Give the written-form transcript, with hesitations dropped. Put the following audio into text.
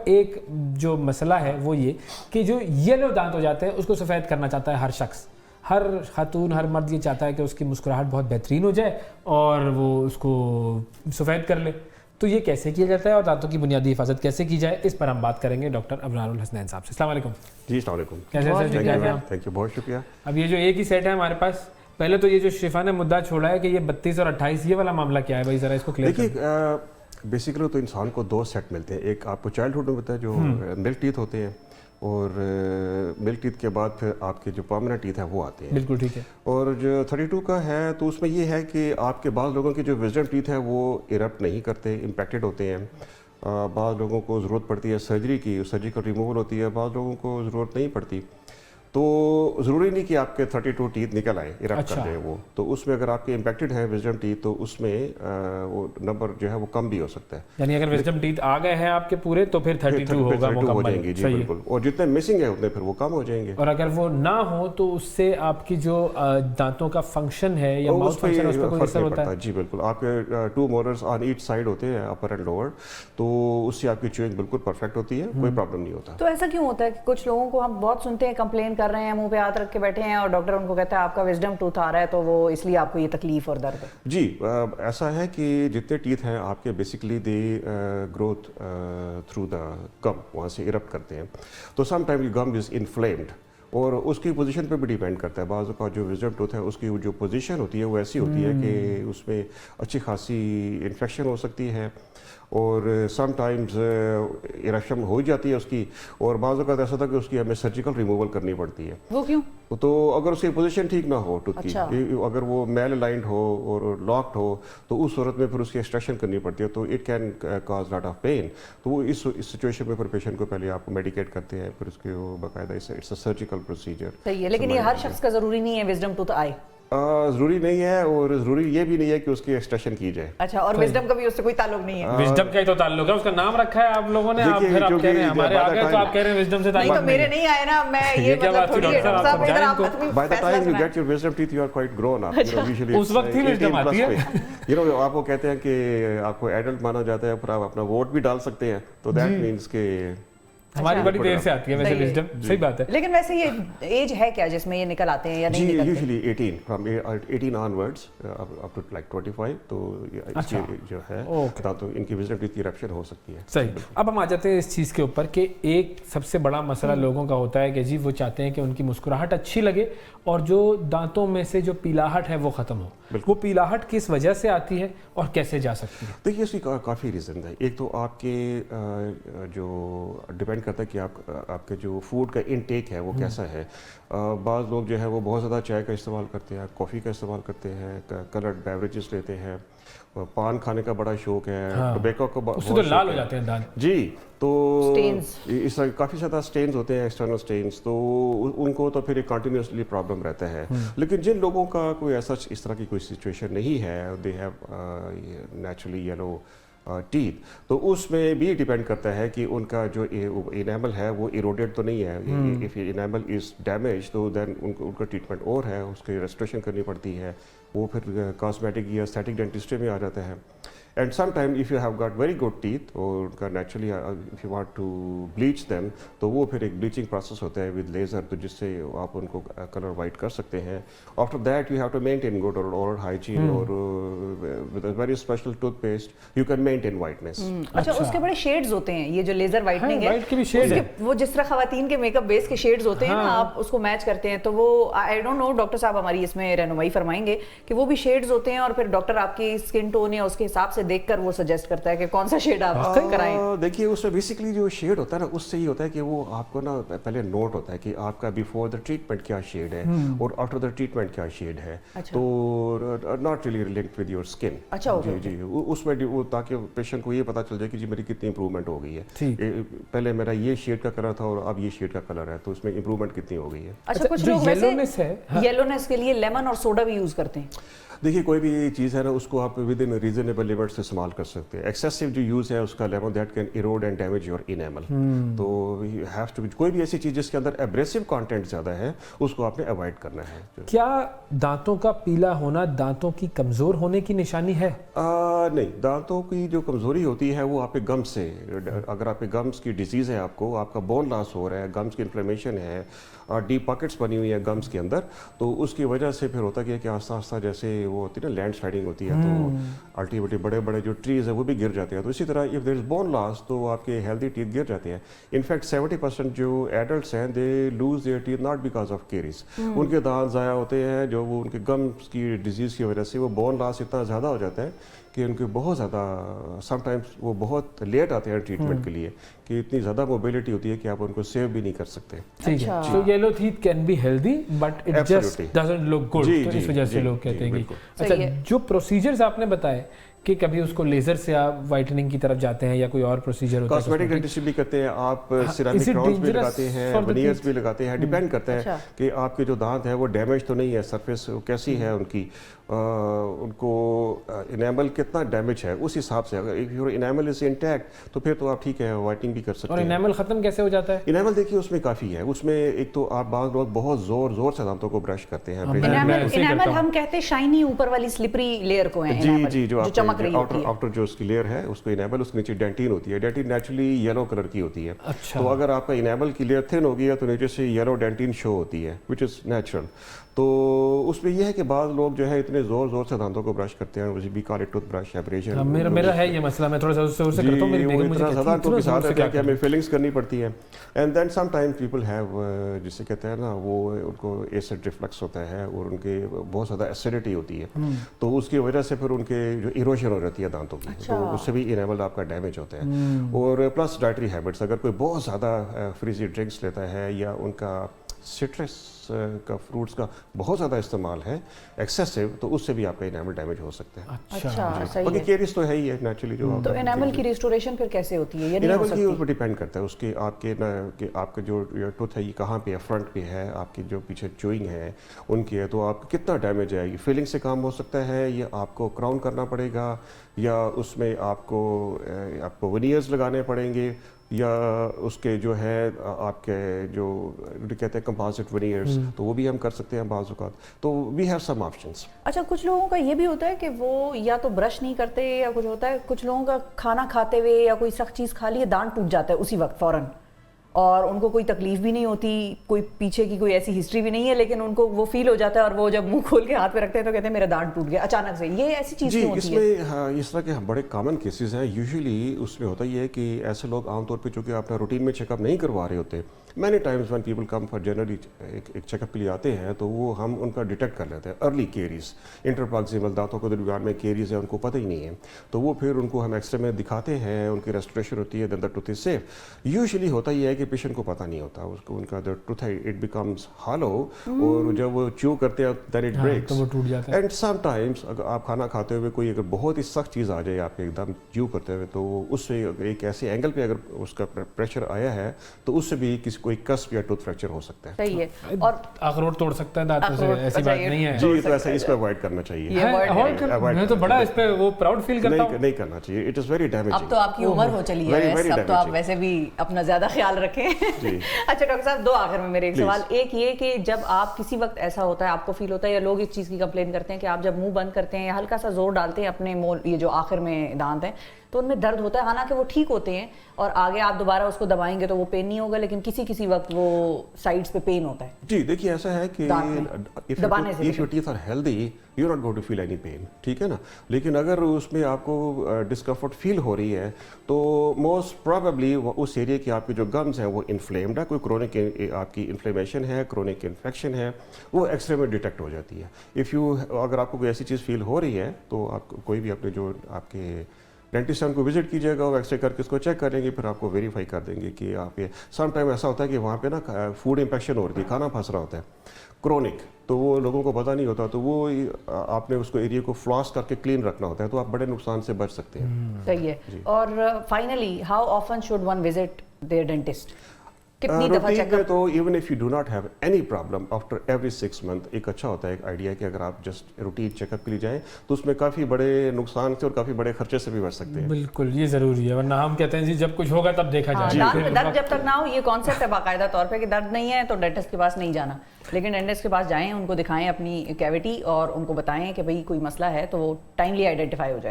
ایک جو مسئلہ ہے وہ یہ کہ جو یلو دانت ہو جاتے ہیں اس کو سفید کرنا چاہتا ہے ہر شخص, ہر خاتون, ہر مرد یہ چاہتا ہے کہ اس کی مسکراہٹ بہت بہترین ہو جائے اور وہ اس کو سفید کر لے. تو یہ کیسے کیا جاتا ہے اور دانتوں کی بنیادی حفاظت کیسے کی جائے, اس پر ہم بات کریں گے ڈاکٹر ابرار الحسنین صاحب سے. السلام علیکم. جی السلام علیکم. کیسے ہیں؟ تھینک یو, بہت شکریہ. اب یہ جو ایک ہی سیٹ ہے ہمارے پاس, پہلے تو یہ جو شفا نے مدعا چھوڑا ہے کہ یہ 32 اور 28, یہ والا معاملہ کیا ہے بھائی, ذرا اس کو کلیئر کیجیے. دیکھیے بیسیکلی تو انسان کو 2 سیٹ ملتے ہیں. ایک آپ کو چائلڈ ہوڈ میں ہوتا ہے جو ملک ٹیتھ ہوتے ہیں, اور ملک ٹیتھ کے بعد پھر آپ کے جو پرماننٹ ٹیتھ ہیں وہ آتے ہیں. بالکل ٹھیک ہے. اور جو 32 کا ہے تو اس میں یہ ہے کہ آپ کے بعض لوگوں کے جو وزڈم ٹیتھ ہیں وہ ایرپٹ نہیں کرتے, امپیکٹڈ ہوتے ہیں. بعض لوگوں کو ضرورت پڑتی ہے سرجری کی, سرجیکل ریموول ہوتی ہے, بعض لوگوں کو ضرورت نہیں پڑتی. تو ضروری نہیں کہ آپ کے 32 ٹیتھ نکل آئے, ایرپٹ کر دیں وہ. تو اس میں اگر آپ کے امپیکٹڈ ہیں وزڈم ٹیتھ تو اس میں وہ نمبر جو ہے وہ کم بھی ہو سکتا ہے. یعنی اگر وزڈم ٹیتھ آ گئے ہیں آپ کے پورے تو پھر 32 ہوگا مکمل ہو جائیں گے. جی بالکل. اور جتنے مسنگ ہیں اتنے پھر وہ کم ہو جائیں گے. اور اگر وہ نہ ہو تو اس سے آپ کی جو دانتوں کا فنکشن ہے یا ماؤتھ فنکشن, اس پہ کوئی اثر ہوتا ہے؟ جی بالکل. آپ کے 2 مولرز آن ایچ سائڈ ہوتے ہیں, اپر اینڈ لوور, تو اس سے آپ کی چیونگ بالکل پرفیکٹ ہوتی ہے, کوئی پرابلم نہیں ہوتا. تو ایسا کیوں ہوتا ہے کہ کچھ لوگوں کو ہم بہت سنتے ہیں کمپلین کر رہے ہیں, منہ پہ ہاتھ رکھ کے بیٹھے ہیں اور ڈاکٹر ان کو کہتا ہے آپ کا وزڈم ٹوتھ آ رہا ہے تو وہ اس لیے آپ کو یہ تکلیف اور درد ہے؟ جی ایسا ہے کہ جتنے ٹیتھ ہیں آپ کے basically the growth through the گم, وہاں سے ایرپٹ کرتے ہیں. تو سم ٹائم گم از انفلیمڈ اور اس کی پوزیشن پہ بھی ڈیپینڈ کرتا ہے. بعض کا جو وزڈم ٹوتھ ہے اس کی جو پوزیشن ہوتی ہے وہ ایسی ہوتی ہے کہ اس میں اچھی خاصی انفیکشن ہو سکتی ہے, اور سم ٹائمز ایرپشن ہو جاتی ہے اس کی, اور بعض اوقات ایسا تھا کہ اس کی ہمیں سرجیکل ریموول کرنی پڑتی ہے. وہ کیوں؟ تو اگر اس کی پوزیشن ٹھیک نہ ہو ٹوتھ کی, اگر وہ میل الائنڈ ہو اور لاکڈ ہو تو اس صورت میں پھر اس کی ایکسٹریکشن کرنی پڑتی ہے, تو it can cause lot of pain. تو وہ اس سچویشن میں پھر پیشنٹ کو پہلے آپ میڈیکیٹ کرتے ہیں, پھر اس کے باقاعدہ اٹس اے سرجیکل پروسیجر. صحیح ہے, لیکن یہ ہر شخص کا ضروری نہیں ہے وزڈم ٹوتھ آئے؟ ضروری نہیں ہے, اور ضروری یہ بھی نہیں ہے کہ اس کی ایکسٹریکشن کی جائے. اچھا, اور وزڈم کا بھی اس سے کوئی تعلق نہیں ہے؟ وزڈم کا ہی تو تعلق ہے, اس کا نام رکھا ہے آپ لوگوں نے, آپ پھر آپ کہہ رہے ہیں ہمارے آ گئے تو آپ کہہ رہے ہیں وزڈم سے تعلق نہیں. تو میرے نہیں آئے نا, میں یہ مطلب تھوڑی ہے ڈاکٹر صاحب, ادھر آپ اپنی by the time you get your wisdom teeth you are quite grown up. Usually اس وقت ہی وزڈم آتی ہے. آپ کو کہتے ہیں کہ آپ کو ایڈلٹ مانا جاتا ہے, پھر آپ اپنا ووٹ بھی ڈال سکتے ہیں, تو دیٹ مینس کہ ہماری بڑی دیر سے آتی ہے ویسے وزڈم. صحیح بات ہے. لیکن ویسے یہ ایج ہے کیا جس میں یہ نکل آتے ہیں یا نہیں نکلتے؟ Usually 18 from 18 onwards up to like 25, تو جو ہے تو ان کی وزڈم ٹیتھ کی ایرپشن ہو سکتی ہے. صحیح. اب ہم آ جاتے ہیں اس چیز کے اوپر کہ ایک سب سے بڑا مسئلہ لوگوں کا ہوتا ہے کہ جی وہ چاہتے ہیں کہ ان کی مسکراہٹ اچھی لگے اور جو دانتوں میں سے جو پیلاہٹ ہے وہ ختم ہو. وہ پیلاہٹ کس وجہ سے آتی ہے اور کیسے جا سکتی ہے؟ دیکھیے اس کی کافی ریزن ہے. ایک تو آپ کے جو ڈپینڈ کرتا ہے کہ آپ کے جو فوڈ کا انٹیک ہے وہ کیسا ہے. بعض لوگ جو ہے وہ بہت زیادہ چائے کا استعمال کرتے ہیں, کافی کا استعمال کرتے ہیں, کلرڈ بیوریجز لیتے ہیں, پان کھانے کا بڑا شوق ہے, ٹوبیکو کا بہت شوق ہے, لال ہو جاتے ہیں دانت. جی, تو اس طرح کافی زیادہ سٹینز ہوتے ہیں, ایکسٹرنل سٹینز, تو ان کو تو پھر ایک کنٹینیوسلی پرابلم رہتا ہے. لیکن جن لوگوں کا کوئی ایسا اس طرح کی کوئی سچویشن نہیں ہے, they have naturally yellow teeth, تو اس میں بھی ڈیپینڈ کرتا ہے کہ ان کا جو انیمل ہے وہ ایروڈیڈ تو نہیں ہے. اف انیمل از ڈیمیج تو دین ان کا ٹریٹمنٹ اور ہے, اس کی ریسٹوریشن کرنی پڑتی ہے, وہ پھر کاسمیٹک یا اسٹیٹک ڈینٹسٹری میں آ جاتا ہے. And some time if you have got very good teeth اور ان کا naturally if you want to bleach them تو وہ پھر ایک بلیچنگ پروسیس ہوتا ہے ود لیزر, تو جس سے آپ ان کو کلر وائٹ کر سکتے ہیں. After that you have to maintain good اور ہائیجین, اور with a very special toothpaste you can maintain whiteness. اچھا, اس کے بڑے شیڈز ہوتے ہیں, یہ جو لیزر وائٹنگ ہے وہ جس طرح خواتین کے میک اپ بیس کے شیڈز ہوتے ہیں نا, آپ اس کو میچ کرتے ہیں, تو وہ آئی ڈونٹ نو, ڈاکٹر صاحب ہماری اس میں رہنمائی فرمائیں گے کہ وہ بھی شیڈز ہوتے ہیں, اور پھر ڈاکٹر آپ کی اسکن ٹون یا اس کے حساب سے دیکھ کر وہ سجیسٹ کرتا ہے کہ کون سا شیڈ آپ کرائیں. دیکھیے اس میں بیسکلی جو شیڈ ہوتا ہے نا, اس سے یہ ہوتا ہے کہ وہ آپ کو نا پہلے نوٹ ہوتا ہے کہ آپ کا بیفور دا ٹریٹمنٹ کیا شیڈ ہے اور آفٹر دا ٹریٹمنٹ کیا شیڈ ہے, تو not really linked with your skin. جی جی, اس میں تاکہ پیشنٹ کو یہ پتا چل جائے کہ جی میری کتنی امپروومنٹ ہو گئی ہے, پہلے میرا یہ شیڈ کا کلر تھا اور اب یہ شیڈ کا کلر ہے, تو اس میں امپروومنٹ کتنی ہو گئی ہے. اچھا, کچھ لوگ ویسے یلونیس کے لیے لیمن اور سوڈا بھی یوز کرتے ہیں. देखिए कोई भी चीज़ है ना उसको आप विद इन रीजनेबल लिमिट्स इस्तेमाल कर सकते हैं. एक्सेसिव जो यूज़ है उसका level that can Erode and damage your enamel. तो यू हैव टू कोई भी ऐसी चीज़ जिसके अंदर एब्रेसिव कंटेंट ज़्यादा है उसको आपने अवॉइड करना है. क्या दांतों का पीला होना दांतों की कमज़ोर होने की निशानी है? नहीं, दांतों की जो कमज़ोरी होती है वो आपके गम्स से, अगर आपके गम्स की डिजीज़ है, आपका बोन लॉस हो रहा है, गम्स की इन्फ्लेमेशन है, डीप पॉकेट्स बनी हुई है गम्स के अंदर, तो उसकी वजह से फिर होता क्या है कि आस्ता आस्ता जैसे वो होती है ना लैंड स्लाइडिंग होती है, तो अल्टीमेटली बड़े बड़े जो ट्रीज़ है वो भी गिर जाते हैं. तो इसी तरह if there is bone loss तो आपके हेल्दी टीथ गिर जाते हैं. इनफैक्ट 70% जो एडल्ट्स हैं they lose their teeth not because of caries. उनके दांत ज़ाया होते हैं जो वो उनके गम्स की डिजीज़ की वजह से वो बोन लॉस इतना ज़्यादा हो जाता है कि उनके बहुत ज़्यादा समटाइम्स वो बहुत लेट आते हैं ट्रीटमेंट के लिए, कि इतनी ज़्यादा मोबिलिटी होती है कि आप उनको सेव भी नहीं कर सकते. ठीक है. So yellow teeth can be healthy but it just doesn't look good, तो इस वजह से लोग कहते हैं कि अच्छा जो प्रोसीजर्स आपने बताए कि कभी उसको लेजर से आप वाइटनिंग की तरफ जाते हैं या कोई और प्रोसीजर होता है, कॉस्मेटिक डेंटिस्ट्री भी करते हैं, आप सिरेमिक क्राउन्स भी लगाते हैं, वेनियर्स भी लगाते हैं, डिपेंड करता है कि आपके जो दांत है वो डैमेज तो नहीं है, सरफेस कैसी है उनकी, उनको इनेमल कितना डैमेज है उस हिसाब से. अगर if your enamel is intact तो फिर तो आप ठीक है वाइटनिंग भी कर सकते हैं. और इनेमल खत्म कैसे हो जाता है? इनेमल देखिए उसमें काफ़ी है. उसमें एक तो आप बाज़ लोग बहुत जोर से दांतों को ब्रश करते हैं. इनेमल हम कहते हैं शाइनी ऊपर वाली स्लिपरी लेयर को है. जी जो चमक रही होती है, आउटर जो उसकी लेयर है उसको इनेमल, उसके नीचे डेंटिन होती है. डेंटिन नेचुरली येलो कलर की होती है. अच्छा. तो अगर आपका इनेमल की लेयर थिन होगी तो नीचे से येलो डेंटिन शो होती है विच इज़ नेचुरल. तो उसमें यह है कि बाद लोग जो है इतने जोर से दांतों को ब्रश करते हैं, उसी भी काले टूथ ब्रश एब्रेशन. मेरा है ये मसला, मैं थोड़ा सा जोर से करता हूं, मेरी बेगम मुझे ज़्यादा तो साथ है कि हमें फीलिंग्स करनी पड़ती है. And then sometimes people have जिसे कहते हैं ना वो उनको एसिड रिफ्लक्स होता है और उनके बहुत ज़्यादा एसिडिटी होती है, तो उसकी वजह से फिर उनके जो इरोजन हो जाती है दांतों की. तो उससे भी इनेमल आपका डैमेज होता है. और प्लस डाइटरी हैबिट्स, अगर कोई बहुत ज़्यादा फ्रीजी ड्रिंक्स लेता है या उनका सिट्रस का फ्रूट्स का बहुत ज़्यादा इस्तेमाल है एक्सेसिव, तो उससे भी आपका इनेमल डैमेज हो सकता है. अच्छा, बाकी केरीज तो है ही है नेचुरली. जो तो इनेमल की रिस्टोरेशन फिर कैसे होती है? इनेमल की उस पर डिपेंड करता है उसके आपके जो टूथ है ये कहाँ पे है, फ्रंट पे है, आपकी जो पीछे चूइंग है उनकी है, तो आपको कितना डैमेज है. ये फीलिंग से काम हो सकता है, या आपको क्राउन करना पड़ेगा, या उसमें आपको वेनियर्स लगाने पड़ेंगे, या उसके जो है आपके जो कहते हैं कंपोजिट वेनियर्स, तो वो भी हम कर सकते हैं बाज़ औक़ात. तो वी हैव सम ऑप्शंस. अच्छा, कुछ लोगों का ये भी होता है कि वो या तो ब्रश नहीं करते, या कुछ होता है कुछ लोगों का खाना खाते हुए या कोई सख्त चीज़ खा ली है दांत टूट जाता है उसी वक्त फ़ौरन, और उनको कोई तकलीफ भी नहीं होती, कोई पीछे की कोई ऐसी हिस्ट्री भी नहीं है, लेकिन उनको वो फील हो जाता है और वो जब मुंह खोल के हाथ पे रखते हैं तो कहते हैं मेरा दांत टूट गया अचानक से. ये ऐसी चीज़ क्यों होती है? इसमें हाँ, इस तरह के बड़े कॉमन केसेस हैं. यूजुअली उसमें होता ही है कि ऐसे लोग आमतौर पे चूँकि अपना रूटीन में चेकअप नहीं करवा रहे होते, many times when people come for generally एक चेकअप के लिए आते हैं, तो वो हम उनका डिटेक्ट कर लेते हैं अर्ली केरीज, इंटरप्रॉक्सिमल दांतों के दरमियान में केरीज है, उनको पता ही नहीं है, तो वो फिर उनको हम एक्सरे में दिखाते हैं, उनकी रेस्टोरेशन होती है, then the tooth is safe. Usually होता ही है कि पेशेंट को पता नहीं होता, उसको उनका जो टूथ है इट बिकम्स हॉलो, और जब वो च्यू करते हैं देन इट ब्रेक्स, तो वो टूट जाता है. एंड सम टाइम्स अगर आप खाना खाते हुए कोई अगर बहुत ही सख्त चीज़ आ जाए आपके एकदम च्यू करते हुए, तो उससे एक ऐसे एंगल पे अगर उसका प्रेशर आया है तो उससे भी कोई कस्प या टूथ फ्रैक्चर हो सकता है. सही है. और अखरोट तोड़ सकता है दांतों से, ऐसी बात नहीं है. जी, तो ऐसा इसको अवॉइड करना चाहिए. मैं तो बड़ा इस पे वो प्राउड फील करता हूं. नहीं करना चाहिए, इट इज वेरी डैमेजिंग. अब तो आपकी उम्र हो चली है, अब तो आप वैसे भी अपना ज्यादा ख्याल रखें. अच्छा डॉक्टर साहब, दो आखिर में मेरे एक सवाल. एक ये कि जब आप किसी वक्त ऐसा होता है, आपको फील होता है या लोग इस चीज़ की कंप्लेन करते हैं कि आप जब मुंह बंद करते हैं या हल्का सा जोर डालते हैं अपने ये जो आखिर में दांत हैं, तो उनमें दर्द होता है, हालांकि वो ठीक होते हैं और आगे आप दोबारा उसको दबाएंगे तो वो पेन नहीं होगा, लेकिन किसी वक्त वो साइड्स पे पेन होता है. जी देखिए, ऐसा है कि if your teeth are healthy you not going to feel any pain, ठीक है ना. लेकिन अगर उसमें आपको डिस्कम्फर्ट फील हो रही है तो मोस्ट प्रोबेबली उस एरिया की आपकी जो गम्स हैं वो इन्फ्लेम्ड है, कोई क्रोनिक आपकी इन्फ्लेमेशन है, क्रोनिक इन्फेक्शन है, वो एक्सरे में डिटेक्ट हो जाती है. अगर आपको कोई ऐसी चीज़ फील हो रही है तो आप कोई भी अपने जो आपके डेंटिस्ट उनको विजिट कीजिएगा, वो एक्सरे करके इसको चेक करेंगे, फिर आपको वेरीफाई कर देंगे कि आप ये. सम टाइम ऐसा होता है कि वहाँ पे ना फूड इन्फेक्शन हो रही है, खाना फंस रहा होता है क्रोनिक, तो वो लोगों को पता नहीं होता, तो वो आपने उसको एरिया को फ्लॉस करके क्लीन रखना होता है, तो आप बड़े नुकसान से बच सकते हैं. सही है. और finally, how often should one visit their dentist? कितनी दफा रूटीन में चेकअप? तो even if you do not have any problem after every 6 month, एक अच्छा होता है एक आइडिया कि अगर आप जस्ट रूटीन चेकअप के लिए जाएं तो उसमें काफ़ी बड़े नुकसान से और काफ़ी बड़े खर्चे से भी बच सकते हैं। बिल्कुल, ये ज़रूरी है, वरना हम कहते हैं जी जब कुछ होगा तब देखा जाए। दर्द जब तक ना हो, ये कॉन्सेप्ट है बाकायदा तौर पे कि दर्द नहीं है तो डेंटिस्ट के पास नहीं जाना, लेकिन डेंटिस्ट के पास जाएं, उनको दिखाएं अपनी कैविटी और उनको बताएं कि भाई कोई मसला है तो वो टाइमली आइडेंटिफाई हो जाए।